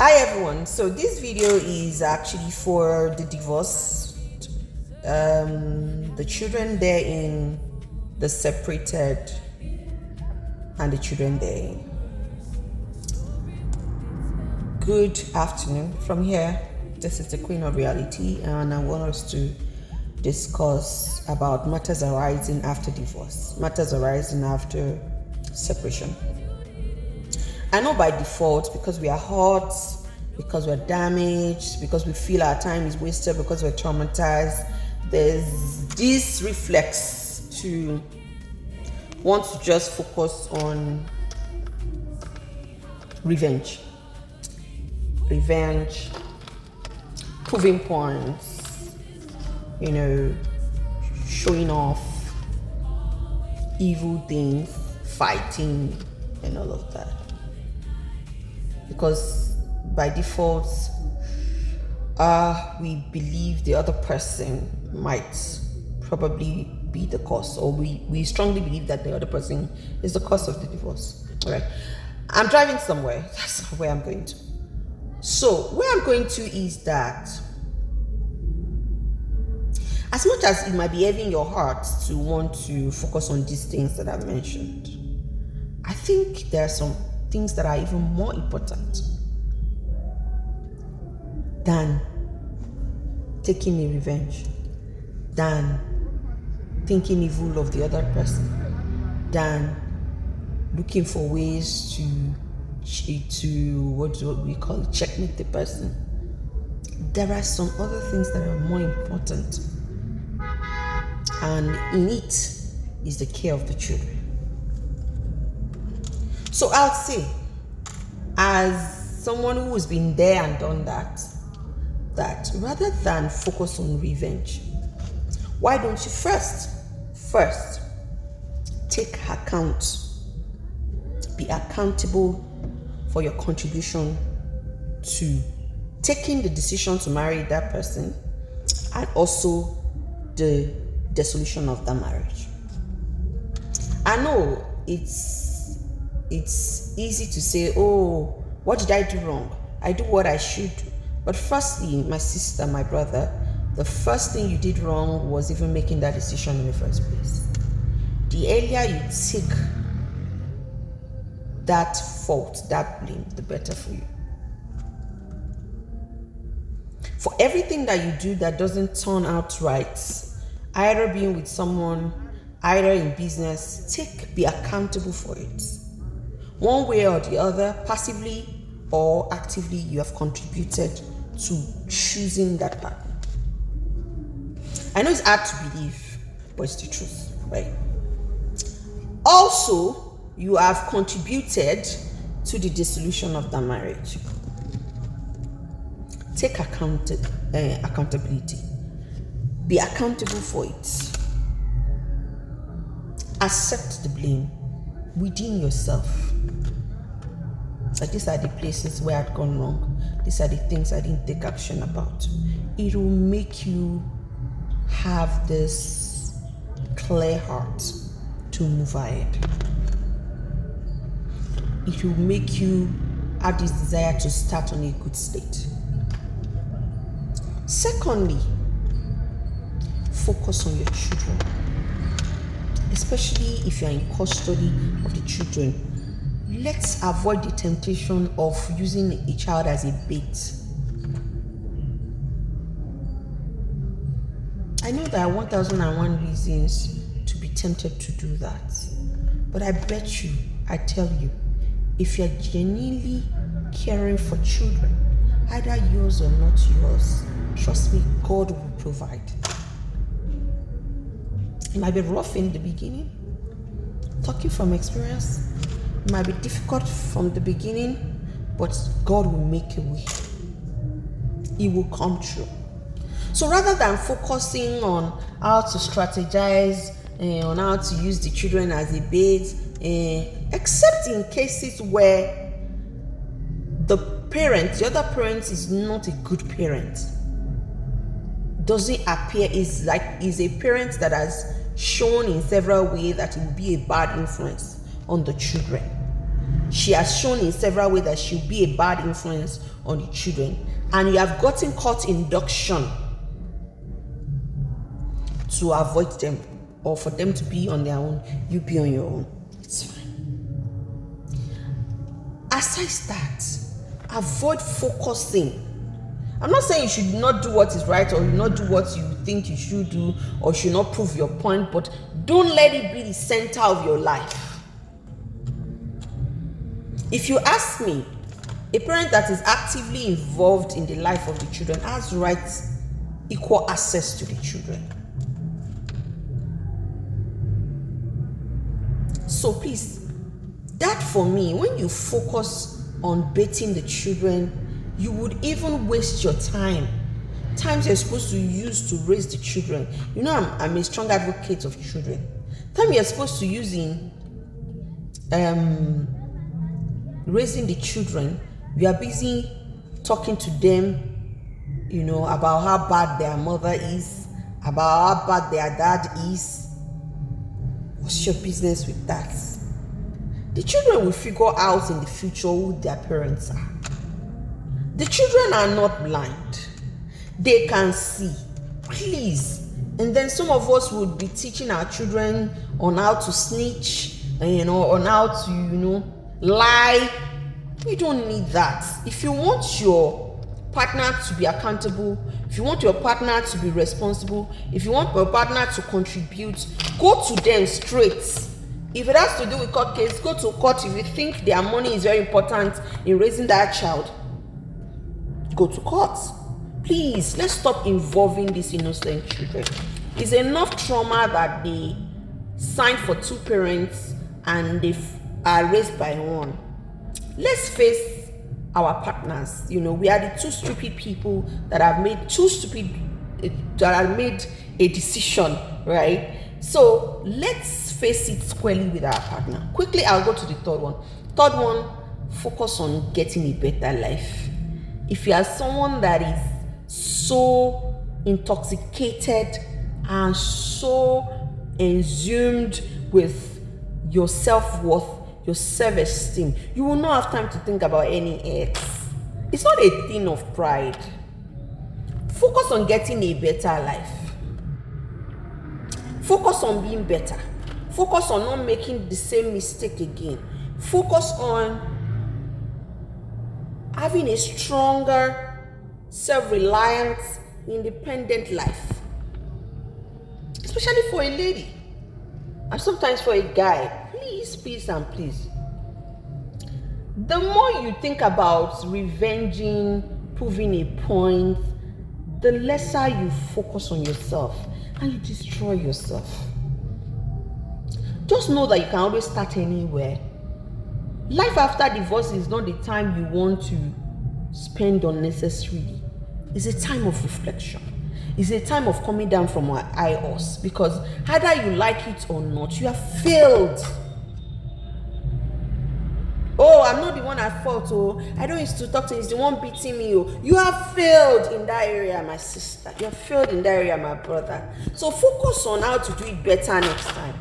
Hi everyone, so this video is actually for the divorced, the children there in the separated, and the children there. Good afternoon from here. This is the Queen of Reality, and I want us to discuss about matters arising after divorce, matters arising after separation. I know by default, because we are hurt, because we're damaged, because we feel our time is wasted, because we're traumatized, there's this reflex to want to just focus on revenge, proving points, showing off, evil things, fighting, and all of that. Because by default, we believe the other person might probably be the cause, or we strongly believe that the other person is the cause of the divorce. All right, I'm driving somewhere. That's where I'm going to. So where I'm going to is that as much as it might be heavy in your heart to want to focus on these things that I've mentioned, I think there are some things that are even more important than taking a revenge, than thinking evil of the other person, than looking for ways to what we call checkmate the person. There are some other things that are more important, and in it is the care of the children. So I'll say, as someone who has been there and done that rather than focus on revenge, why don't you first take account, be accountable for your contribution to taking the decision to marry that person, and also the dissolution of that marriage. I know it's easy to say, oh, what did I do wrong? I do what I should do. But firstly, my sister, my brother, the first thing you did wrong was even making that decision in the first place. The earlier you take that fault, that blame, the better for you. For everything that you do that doesn't turn out right, either being with someone, either in business, be accountable for it. One way or the other, passively or actively, you have contributed to choosing that partner. I know it's hard to believe, but it's the truth, right? Also, you have contributed to the dissolution of that marriage. Take accountability. Be accountable for it. Accept the blame within yourself. Like, these are the places where I'd gone wrong. These are the things I didn't take action about. It will make you have this clear heart to move ahead. It will make you have this desire to start on a good state. Secondly, focus on your children, especially if you're in custody of the children. Let's avoid the temptation of using a child as a bait. I know there are 1001 reasons to be tempted to do that, but I bet you, I tell you, if you're genuinely caring for children, either yours or not yours, trust me, God will provide. It might be rough in the beginning. Talking from experience, it might be difficult from the beginning, but God will make a way. It will come true. So rather than focusing on how to strategize, on how to use the children as a bait, except in cases where the other parent is not a good parent, doesn't appear is a parent that has shown in several ways that it will be a bad influence on the children. she has shown in several ways that she'll be a bad influence on the children, and you have gotten caught induction to avoid them or for them to be on their own, you be on your own. It's fine. Aside that, avoid focusing. I'm not saying you should not do what is right or not do what you think you should do or should not prove your point, but don't let it be the center of your life. If you ask me, a parent that is actively involved in the life of the children has rights, equal access to the children. So please, that for me, when you focus on baiting the children, you would even waste your time. Times you're supposed to use to raise the children. You know, I'm a strong advocate of children. Time you're supposed to use in raising the children, we are busy talking to them, you know, about how bad their mother is, about how bad their dad is. What's your business with that? The children will figure out in the future who their parents are. The children are not blind. They can see. Please. And then some of us would be teaching our children on how to snitch, and, on how to, lie. You don't need that. If you want your partner to be accountable, if you want your partner to be responsible, if you want your partner to contribute, go to them straight. If it has to do with court case, go to court. If you think their money is very important in raising that child, go to court. Please, let's stop involving these innocent children. It's enough trauma that they signed for two parents and they are raised by one. Let's face our partners. We are the two stupid people that have made a decision, right? So let's face it squarely with our partner. Quickly, I'll go to the third one. Third one, focus on getting a better life. If you are someone that is so intoxicated and so consumed with your self-worth, your self-esteem, you will not have time to think about any ex. It's not a thing of pride. Focus on getting a better life. Focus on being better. Focus on not making the same mistake again. Focus on having a stronger, self-reliant, independent life. Especially for a lady. And sometimes for a guy. Please, and please. The more you think about revenging, proving a point, the lesser you focus on yourself and you destroy yourself. Just know that you can always start anywhere. Life after divorce is not the time you want to spend unnecessarily. It's a time of reflection. It's a time of coming down from our high horse, because either you like it or not, you have failed. Oh, I'm not the one at fault. Oh, I don't used to talk to him. He's the one beating me. Oh, you have failed in that area, my sister. You have failed in that area, my brother. So focus on how to do it better next time.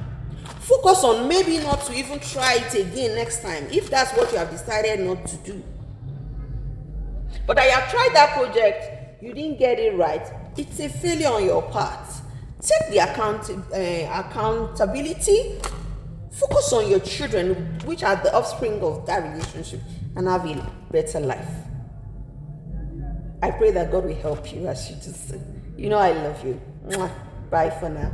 Focus on maybe not to even try it again next time, if that's what you have decided not to do. But I have tried that project, you didn't get it right. It's a failure on your part. Take the accountability. Focus on your children, which are the offspring of that relationship, and have a better life. I pray that God will help you as you just say. I love you. Bye for now.